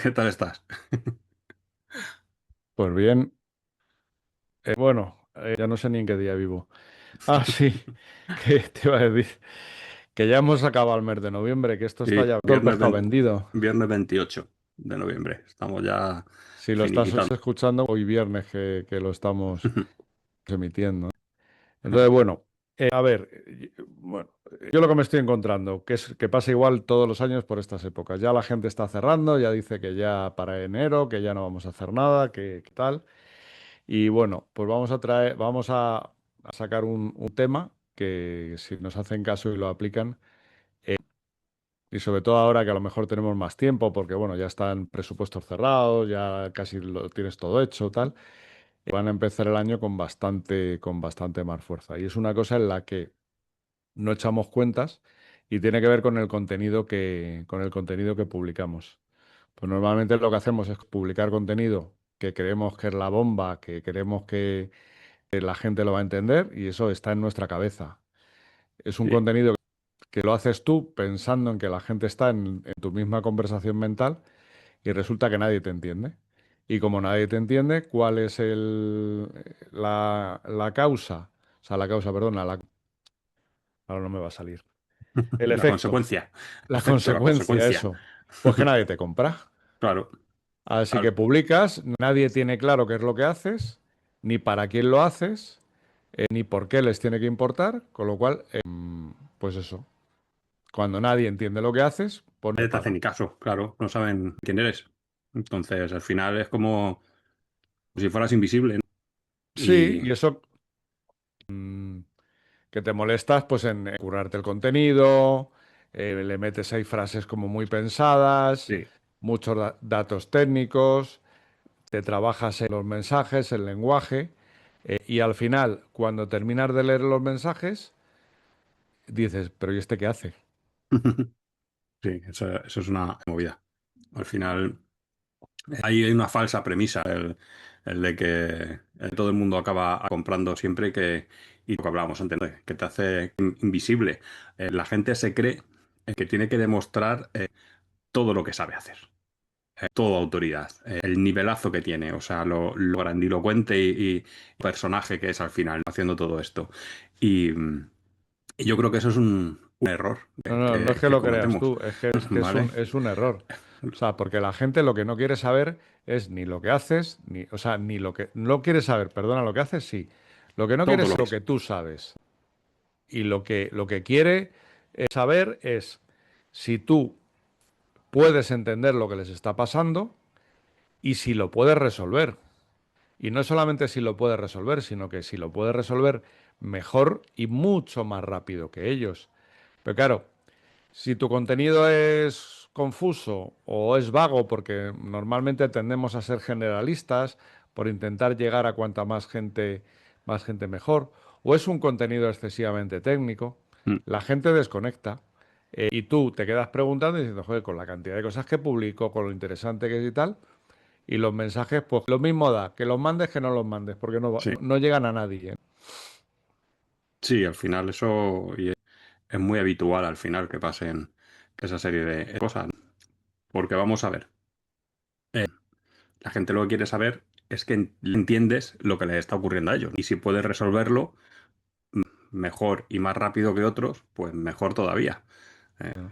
¿Qué tal estás? Pues bien, bueno, ya no sé ni en qué día vivo. Ah, sí, que te iba a decir que ya hemos acabado el mes de noviembre, que esto está Sí, ya todo el pescado vendido. viernes 28 de noviembre. Estamos ya Si lo estás finiquitando. escuchando hoy viernes que lo estamos emitiendo. Entonces, bueno, a ver, bueno, yo lo que me estoy encontrando, que es que pasa igual todos los años por estas épocas. Ya la gente está cerrando, ya dice que ya para enero, que ya no vamos a hacer nada, que tal. Y bueno, pues vamos a sacar un tema que si nos hacen caso y lo aplican, y sobre todo ahora que a lo mejor tenemos más tiempo, porque bueno, ya están presupuestos cerrados, ya casi lo tienes todo hecho, tal, van a empezar el año con bastante más fuerza. Y es una cosa en la que no echamos cuentas y tiene que ver con el contenido que publicamos. Pues normalmente lo que hacemos es publicar contenido que creemos que es la bomba, que creemos que la gente lo va a entender y eso está en nuestra cabeza. Es un Sí. contenido que lo haces tú pensando en que la gente está en tu misma conversación mental y resulta que nadie te entiende. Y como nadie te entiende, ¿cuál es la causa? O sea, la causa, perdona, ahora no me va a salir. El La efecto, consecuencia. El la efecto, la consecuencia, consecuencia. eso. Pues que nadie te compra. Claro. Así que Al- publicas, nadie tiene claro qué es lo que haces, ni para quién lo haces, ni por qué les tiene que importar, con lo cual, pues eso, cuando nadie entiende lo que haces, pues no Nadie te hace paga. ni caso, claro. No saben quién eres. Entonces, al final es como si fueras invisible, ¿no? Sí, Y y eso que te molestas pues en currarte el contenido, le metes ahí frases como muy pensadas, sí. muchos datos técnicos, te trabajas en los mensajes, el lenguaje, y al final, cuando terminas de leer los mensajes, dices, pero ¿y este qué hace? Sí, eso es una movida. Al final. Ahí hay una falsa premisa, el de que todo el mundo acaba comprando siempre y lo que hablábamos antes, ¿no? Que te hace invisible. La gente se cree que tiene que demostrar todo lo que sabe hacer, toda autoridad, el nivelazo que tiene, o sea, lo grandilocuente y personaje que es al final haciendo todo esto. Y yo creo que eso es un error No, no, no es que que lo creas cometemos, tú, es que ¿vale? es un error. O sea, porque la gente lo que no quiere saber es ni lo que haces, ni, o sea, ni lo que no quiere saber, perdona, lo que haces sí. Lo que no quiere Todo es lo que lo es. que tú sabes. Y lo que quiere saber es si tú puedes entender lo que les está pasando y si lo puedes resolver. Y no solamente si lo puedes resolver, sino que si lo puedes resolver mejor y mucho más rápido que ellos. Pero claro, si tu contenido es confuso o es vago, porque normalmente tendemos a ser generalistas por intentar llegar a cuanta más gente mejor, o es un contenido excesivamente técnico, Mm. la gente desconecta. Y tú te quedas preguntando y diciendo, joder, con la cantidad de cosas que publico, con lo interesante que es y tal, y los mensajes, pues lo mismo da, que los mandes que no los mandes, porque Sí, no llegan a nadie. sí, al final eso. Es muy habitual al final que pasen esa serie de cosas. Porque vamos a ver, la gente lo que quiere saber es que entiendes lo que les está ocurriendo a ellos. Y si puedes resolverlo mejor y más rápido que otros, pues mejor todavía.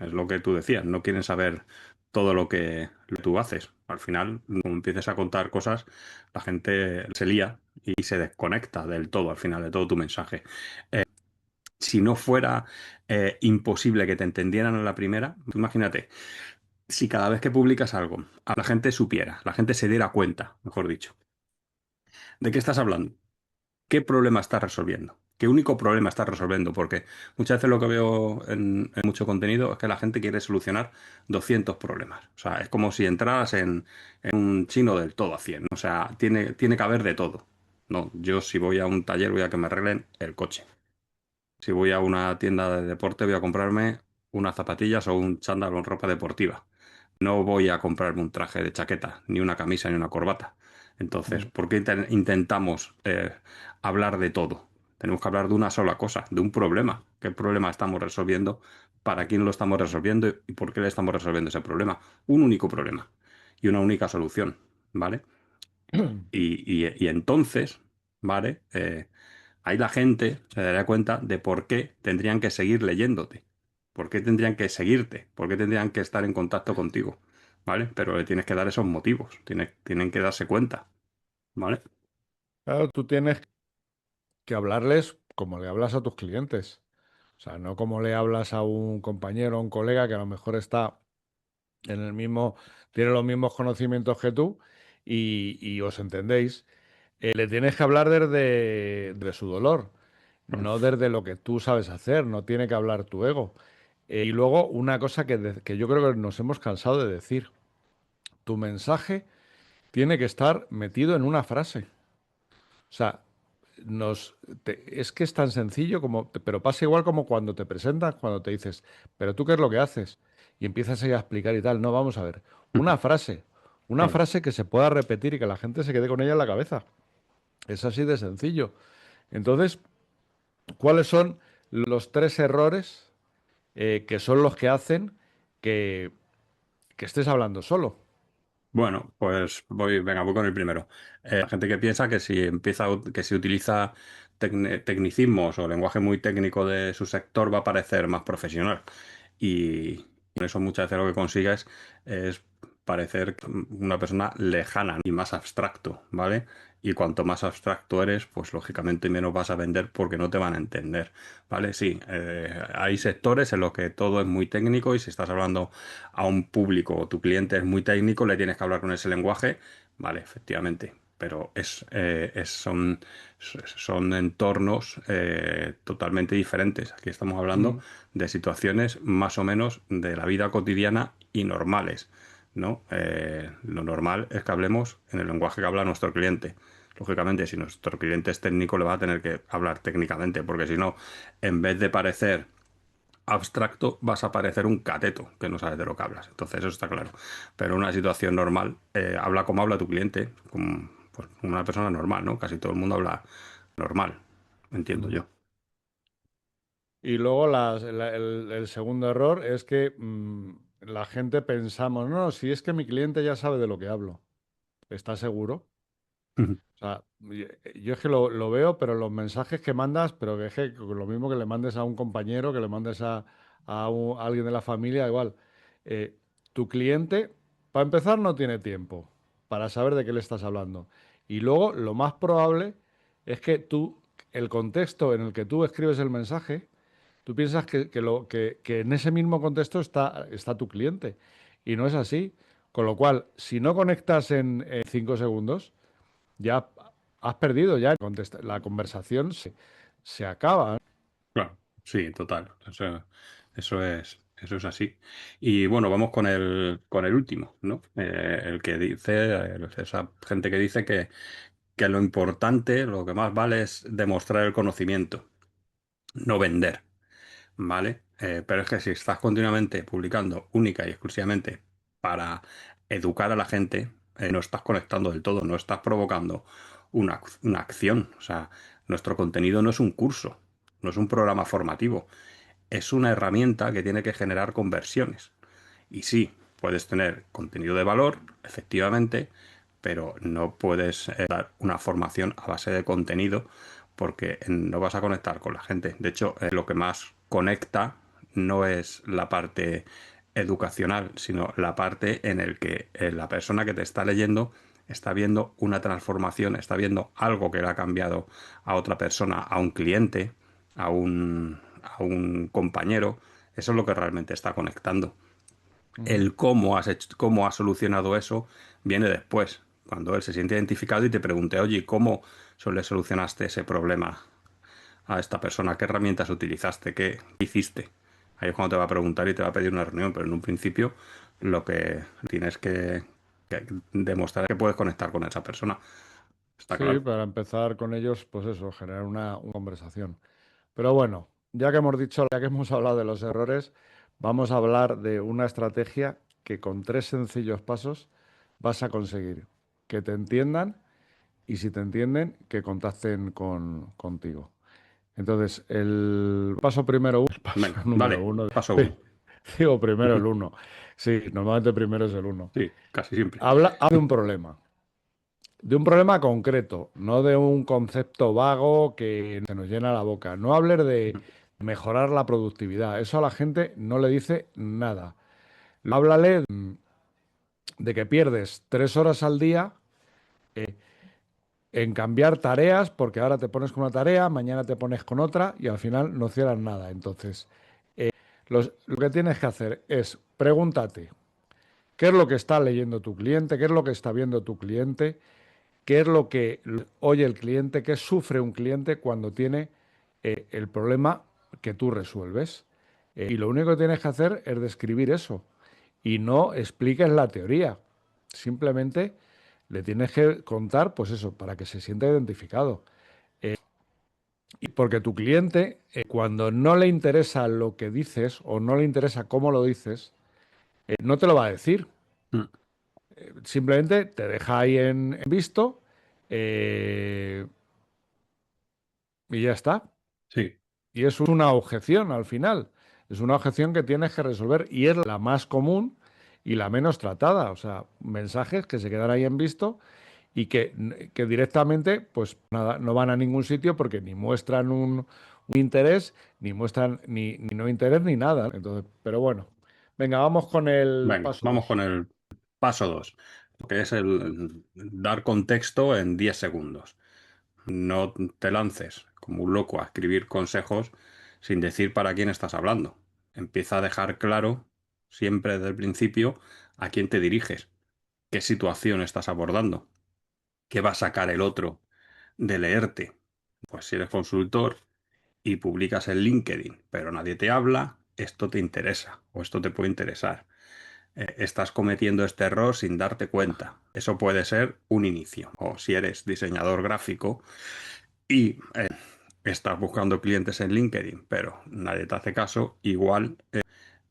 Es lo que tú decías, no quieren saber todo lo que tú haces. Al final, como empieces a contar cosas, la gente se lía y se desconecta del todo, al final, de todo tu mensaje. Si no fuera imposible que te entendieran a la primera, tú imagínate, si cada vez que publicas algo, la gente supiera, la gente se diera cuenta, mejor dicho, de qué estás hablando, qué problema estás resolviendo, qué único problema estás resolviendo, porque muchas veces lo que veo en mucho contenido es que la gente quiere solucionar 200 problemas. O sea, es como si entraras en un chino del todo a 100. O sea, tiene que haber de todo. No, yo si voy a un taller voy a que me arreglen el coche. Si voy a una tienda de deporte voy a comprarme unas zapatillas o un chándal con ropa deportiva. No voy a comprarme un traje de chaqueta, ni una camisa, ni una corbata. Entonces, Mm. ¿por qué intentamos hablar de todo? Tenemos que hablar de una sola cosa, de un problema. ¿Qué problema estamos resolviendo? ¿Para quién lo estamos resolviendo? ¿Y por qué le estamos resolviendo ese problema? Un único problema. y una única solución, ¿vale? Y entonces, ¿vale? Ahí la gente se daría cuenta de por qué tendrían que seguir leyéndote, por qué tendrían que seguirte, por qué tendrían que estar en contacto contigo, ¿vale? Pero le tienes que dar esos motivos, tienen que darse cuenta, ¿vale? Claro, tú tienes que hablarles como le hablas a tus clientes. O sea, no como le hablas a un compañero, a un colega que a lo mejor está en el mismo, tiene los mismos conocimientos que tú y os entendéis. Le tienes que hablar desde su dolor, no desde lo que tú sabes hacer, no tiene que hablar tu ego. Y luego una cosa que yo creo que nos hemos cansado de decir, tu mensaje tiene que estar metido en una frase. O sea, es que es tan sencillo como, pero pasa igual como cuando te presentas, cuando te dices, pero tú qué es lo que haces y empiezas ahí a explicar y tal. No, vamos a ver, una Claro. frase que se pueda repetir y que la gente se quede con ella en la cabeza. Es así de sencillo. Entonces, ¿cuáles son los tres errores que son los que hacen que, que estés hablando solo? Bueno, pues voy con el primero. La gente que piensa que que si utiliza tecnicismos o lenguaje muy técnico de su sector va a parecer más profesional. Y con eso muchas veces lo que consigues es parecer una persona lejana y más abstracto, ¿vale? Y cuanto más abstracto eres, pues lógicamente menos vas a vender porque no te van a entender, ¿vale? Sí, hay sectores en los que todo es muy técnico y si estás hablando a un público o tu cliente es muy técnico, le tienes que hablar con ese lenguaje, vale, efectivamente. Pero son entornos totalmente diferentes. Aquí estamos hablando Mm, de situaciones más o menos de la vida cotidiana y normales, ¿no? Lo normal es que hablemos en el lenguaje que habla nuestro cliente. Lógicamente, si nuestro cliente es técnico, le va a tener que hablar técnicamente, porque si no, en vez de parecer abstracto, vas a parecer un cateto que no sabes de lo que hablas. Entonces, eso está claro. Pero en una situación normal, habla como habla tu cliente, como pues, una persona normal, ¿no? Casi todo el mundo habla normal, entiendo mm. yo. Y luego el segundo error es que la gente pensamos, no, si es que mi cliente ya sabe de lo que hablo. ¿Estás seguro? O sea, yo es que lo veo, pero los mensajes que mandas, pero que es que lo mismo que le mandes a un compañero, que le mandes a alguien de la familia, igual. Eh, Tu cliente, para empezar, no tiene tiempo para saber de qué le estás hablando. Y luego, lo más probable es que el contexto en el que tú escribes el mensaje, tú piensas que en ese mismo contexto está tu cliente. Y no es así. Con lo cual, si no conectas en 5 segundos, ya has perdido, ya la conversación se acaba. Claro, sí, total. Eso es así. Y bueno, vamos con el último, ¿no? El que dice, esa gente que dice que lo importante, lo que más vale es demostrar el conocimiento, no vender. ¿Vale? Pero es que si estás continuamente publicando única y exclusivamente para educar a la gente, no estás conectando del todo, no estás provocando una acción. O sea, nuestro contenido no es un curso, no es un programa formativo, es una herramienta que tiene que generar conversiones. Y sí, puedes tener contenido de valor, efectivamente, pero no puedes dar una formación a base de contenido porque no vas a conectar con la gente. De hecho, lo que más conecta no es la parte educacional, sino la parte en el que la persona que te está leyendo está viendo una transformación, está viendo algo que le ha cambiado a otra persona, a un cliente, a un compañero. Eso es lo que realmente está conectando. Ujú. El cómo has hecho, cómo has solucionado eso viene después, cuando él se siente identificado y te pregunte, oye, ¿cómo le solucionaste ese problema a esta persona? ¿Qué herramientas utilizaste? ¿Qué hiciste? Ahí es cuando te va a preguntar y te va a pedir una reunión, pero en un principio lo que tienes que demostrar es que puedes conectar con esa persona. Está Sí, claro. para empezar con ellos, pues eso, generar una conversación. Pero bueno, ya que hemos dicho, ya que hemos hablado de los errores, vamos a hablar de una estrategia que con 3 sencillos pasos vas a conseguir que te entiendan y si te entienden, que contacten contigo. Entonces, el paso primero, el paso Venga, número dale, uno, paso uno. digo primero el uno. Sí, normalmente primero es el uno. Sí, casi siempre. Habla de un problema concreto, no de un concepto vago que se nos llena la boca. No hables de mejorar la productividad, eso a la gente no le dice nada. Háblale de que pierdes 3 horas al día en cambiar tareas, porque ahora te pones con una tarea, mañana te pones con otra y al final no cierras nada. Entonces, lo que tienes que hacer es pregúntate qué es lo que está leyendo tu cliente, qué es lo que está viendo tu cliente, qué es lo que oye el cliente, qué sufre un cliente cuando tiene el problema que tú resuelves. Y lo único que tienes que hacer es describir eso y no expliques la teoría. Simplemente le tienes que contar, pues eso, para que se sienta identificado. Y porque tu cliente, cuando no le interesa lo que dices o no le interesa cómo lo dices, no te lo va a decir. Mm, Simplemente te deja ahí en visto eh, y ya está. sí, Y es una objeción al final. Es una objeción que tienes que resolver y es la más común y la menos tratada. O sea, mensajes que se quedan ahí en visto y que directamente, pues nada, no van a ningún sitio porque ni muestran un interés, ni muestran ni no interés ni nada. Entonces, pero bueno, venga, vamos con el venga, paso vamos 2. con el paso 2, que es el dar contexto en 10 segundos. No te lances como un loco a escribir consejos sin decir para quién estás hablando. Empieza a dejar claro, siempre desde el principio, a quién te diriges, qué situación estás abordando, qué va a sacar el otro de leerte. Pues si eres consultor y publicas en LinkedIn, pero nadie te habla, esto te interesa o esto te puede interesar. Estás cometiendo este error sin darte cuenta. Eso puede ser un inicio. O si eres diseñador gráfico y estás buscando clientes en LinkedIn, pero nadie te hace caso, igual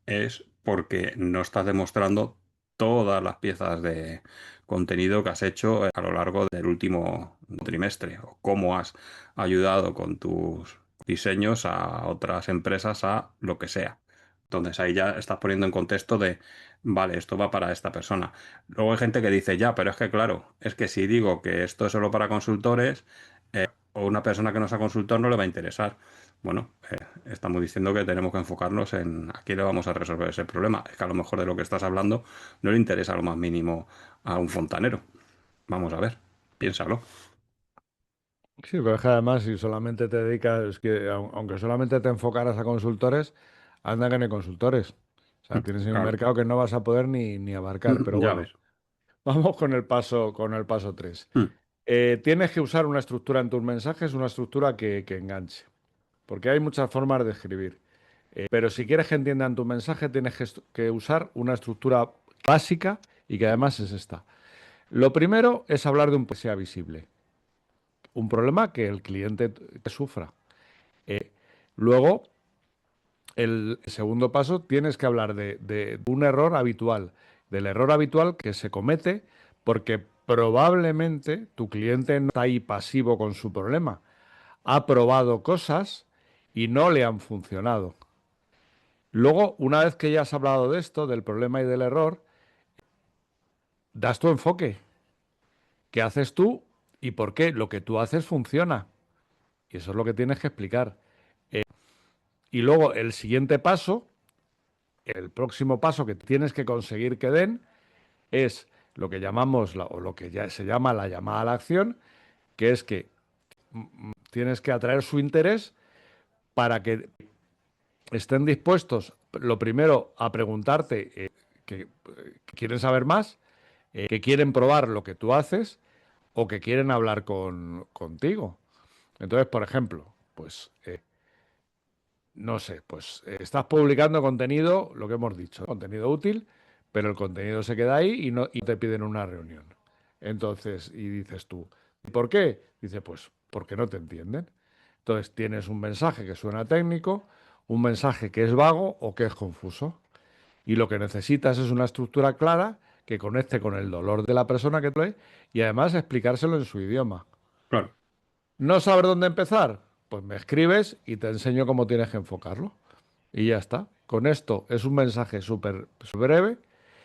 es porque no estás demostrando todas las piezas de contenido que has hecho a lo largo del último trimestre o cómo has ayudado con tus diseños a otras empresas a lo que sea. Entonces ahí ya estás poniendo en contexto de, vale, esto va para esta persona. Luego hay gente que dice, ya, pero es que claro, es que si digo que esto es solo para consultores, o una persona que no sea consultor no le va a interesar. Bueno, estamos diciendo que tenemos que enfocarnos en a quién le vamos a resolver ese problema. Es que a lo mejor de lo que estás hablando no le interesa lo más mínimo a un fontanero. Vamos a ver, piénsalo. Sí, pero es que además si solamente te dedicas, es que aunque solamente te enfocaras a consultores, anda que no hay consultores. O sea, tienes ahí un Claro, mercado que no vas a poder ni abarcar. Pero ya bueno, ves. vamos con el paso 3. Mm, Tienes que usar una estructura en tus mensajes, una estructura que enganche. Porque hay muchas formas de escribir. Pero si quieres que entiendan tu mensaje, tienes que usar una estructura básica y que además es esta. Lo primero es hablar de un problema que sea visible. Un problema que el cliente sufra. Luego, el segundo paso, tienes que hablar de un error habitual, del error habitual que se comete porque probablemente tu cliente no está ahí pasivo con su problema. Ha probado cosas y no le han funcionado. Luego, una vez que ya has hablado de esto, del problema y del error, das tu enfoque. ¿Qué haces tú y por qué lo que tú haces funciona? Y eso es lo que tienes que explicar. Y luego, el siguiente paso, el próximo paso que tienes que conseguir que den, es lo que llamamos, o lo que ya se llama la llamada a la acción, que es que tienes que atraer su interés para que estén dispuestos, lo primero, a preguntarte que quieren saber más, que quieren probar lo que tú haces o que quieren hablar contigo. Entonces, por ejemplo, pues no sé, pues estás publicando contenido, lo que hemos dicho, contenido útil, pero el contenido se queda ahí y te piden una reunión. Entonces, y dices tú, ¿y por qué? Dice, pues porque no te entienden. Entonces, tienes un mensaje que suena técnico, un mensaje que es vago o que es confuso. Y lo que necesitas es una estructura clara que conecte con el dolor de la persona que te lee y además explicárselo en su idioma. claro, ¿No sabes dónde empezar? Pues me escribes y te enseño cómo tienes que enfocarlo. Y ya está. Con esto es un mensaje súper breve,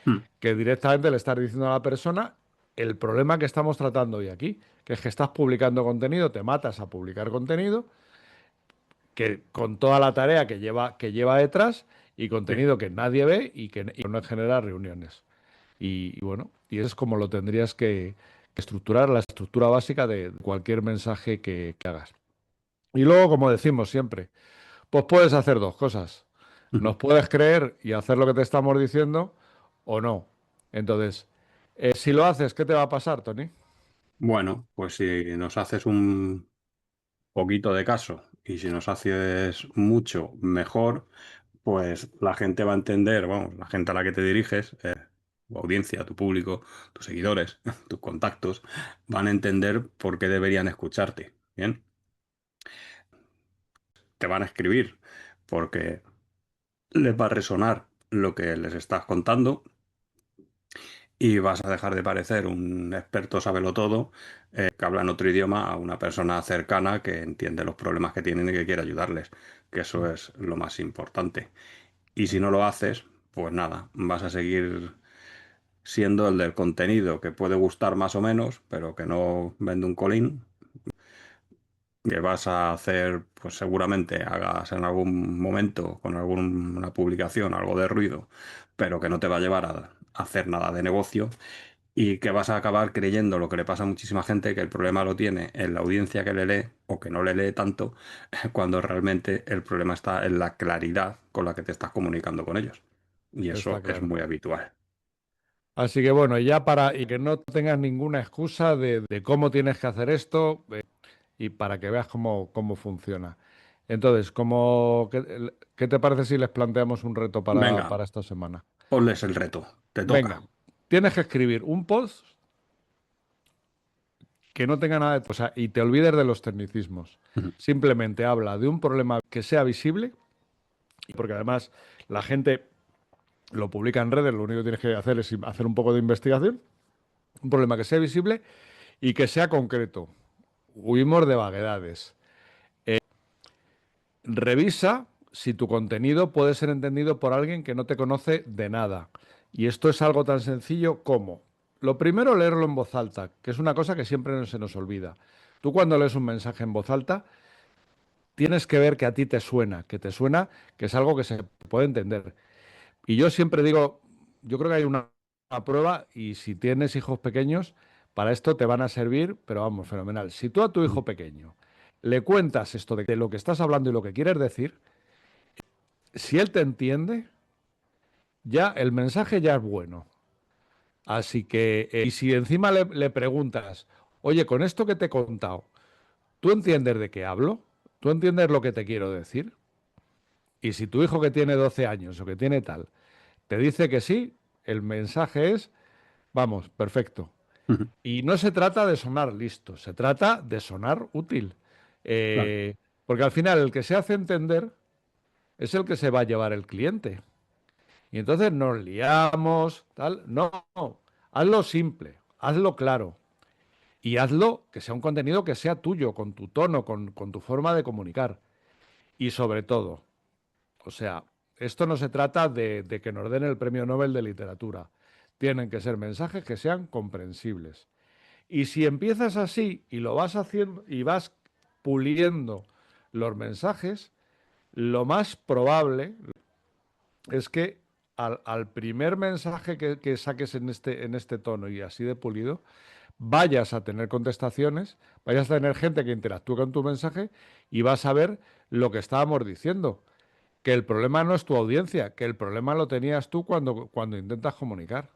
Mm. que directamente le estás diciendo a la persona el problema que estamos tratando hoy aquí, que es que estás publicando contenido, te matas a publicar contenido, que con toda la tarea que lleva detrás y Sí. contenido que nadie ve y no genera reuniones. Y bueno, y eso es como lo tendrías que estructurar, la estructura básica de cualquier mensaje que hagas. Y luego, como decimos siempre, pues puedes hacer dos cosas. Ujú. Nos puedes creer y hacer lo que te estamos diciendo o no. Entonces, si lo haces, ¿qué te va a pasar, Tony? Bueno, pues si nos haces un poquito de caso y si nos haces mucho mejor, pues la gente va a entender, vamos, la gente a la que te diriges, tu audiencia, tu público, tus seguidores, tus contactos, van a entender por qué deberían escucharte. Bien, te van a escribir porque les va a resonar lo que les estás contando y vas a dejar de parecer un experto todo que habla en otro idioma a una persona cercana que entiende los problemas que tienen y que quiere ayudarles, que eso es lo más importante. Y si no lo haces, pues nada, vas a seguir siendo el del contenido que puede gustar más o menos, pero que no vende un colín, que vas a hacer, pues seguramente hagas en algún momento con alguna publicación algo de ruido, pero que no te va a llevar a hacer nada de negocio y que vas a acabar creyendo lo que le pasa a muchísima gente, que el problema lo tiene en la audiencia que le lee o que no le lee tanto, cuando realmente el problema está en la claridad con la que te estás comunicando con ellos. Y Está eso es claro. muy habitual. Así que bueno, y que no tengas ninguna excusa de cómo tienes que hacer esto y para que veas cómo funciona. Entonces, ¿qué te parece si les planteamos un reto para, Venga, para esta semana? ponles el reto, te Venga, toca. tienes que escribir un post que no tenga nada de... O sea, y te olvides de los tecnicismos. Simplemente habla de un problema que sea visible, porque además la gente lo publica en redes, lo único que tienes que hacer es hacer un poco de investigación, un problema que sea visible y que sea concreto. Huimos de vaguedades. Revisa si tu contenido puede ser entendido por alguien que no te conoce de nada. Y esto es algo tan sencillo como, lo primero, leerlo en voz alta, que es una cosa que siempre se nos olvida. Tú cuando lees un mensaje en voz alta, tienes que ver que a ti te suena que es algo que se puede entender. Y yo siempre digo, yo creo que hay una prueba y si tienes hijos pequeños, para esto te van a servir, pero vamos, fenomenal. Si tú a tu hijo pequeño le cuentas esto de lo que estás hablando y lo que quieres decir, si él te entiende, ya el mensaje ya es bueno. Así que, y si encima le preguntas, oye, con esto que te he contado, ¿tú entiendes de qué hablo? ¿Tú entiendes lo que te quiero decir? Y si tu hijo que tiene 12 años o que tiene tal, te dice que sí, el mensaje es, vamos, perfecto. Y no se trata de sonar listo, se trata de sonar útil. Claro. Eh, Porque al final el que se hace entender es el que se va a llevar el cliente. Y entonces nos liamos, tal. No, no. Hazlo simple, hazlo claro. Y hazlo que sea un contenido que sea tuyo, con tu tono, con tu forma de comunicar. Y sobre todo, o sea, esto no se trata de que nos den el premio Nobel de literatura. Tienen que ser mensajes que sean comprensibles. Y si empiezas así y lo vas haciendo y vas puliendo los mensajes, lo más probable es que al primer mensaje que saques en este tono y así de pulido, vayas a tener contestaciones, vayas a tener gente que interactúe con tu mensaje y vas a ver lo que estábamos diciendo, que el problema no es tu audiencia, que el problema lo tenías tú cuando intentas comunicar.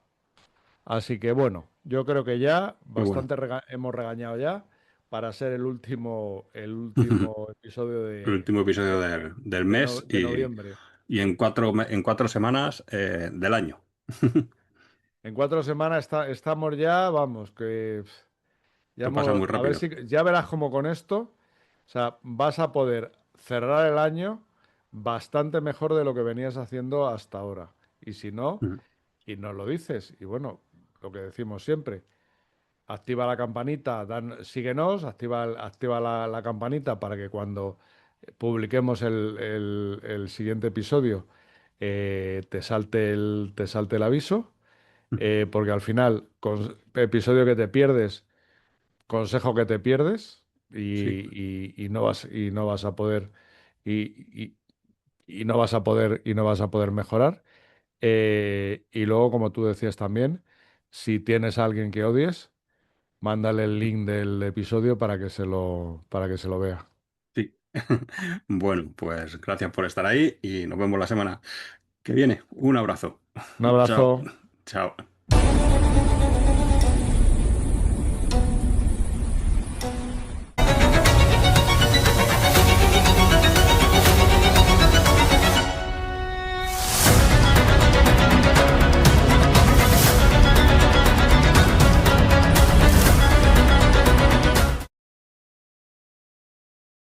Así que bueno, yo creo que ya Pues bueno. bastante hemos regañado ya para ser el último episodio El último episodio del mes de noviembre. y en cuatro semanas del año. En 4 semanas estamos ya, vamos, que ya Esto pasa muy a ver rápido. si ya verás cómo con esto, o sea, vas a poder cerrar el año bastante mejor de lo que venías haciendo hasta ahora. Y si no, Ujú. y nos lo dices, y bueno, lo que decimos siempre, activa la campanita, síguenos, activa la campanita para que cuando publiquemos el siguiente episodio te salte el aviso. porque al final, episodio que te pierdes, consejo que te pierdes Sí, y no vas a poder y, y- y no vas a poder y no vas a poder mejorar. Y luego, como tú decías también, si tienes a alguien que odies, mándale el link del episodio para que se lo vea. sí. Bueno, pues gracias por estar ahí y nos vemos la semana que viene. Un abrazo. Un Chao. abrazo. Chao.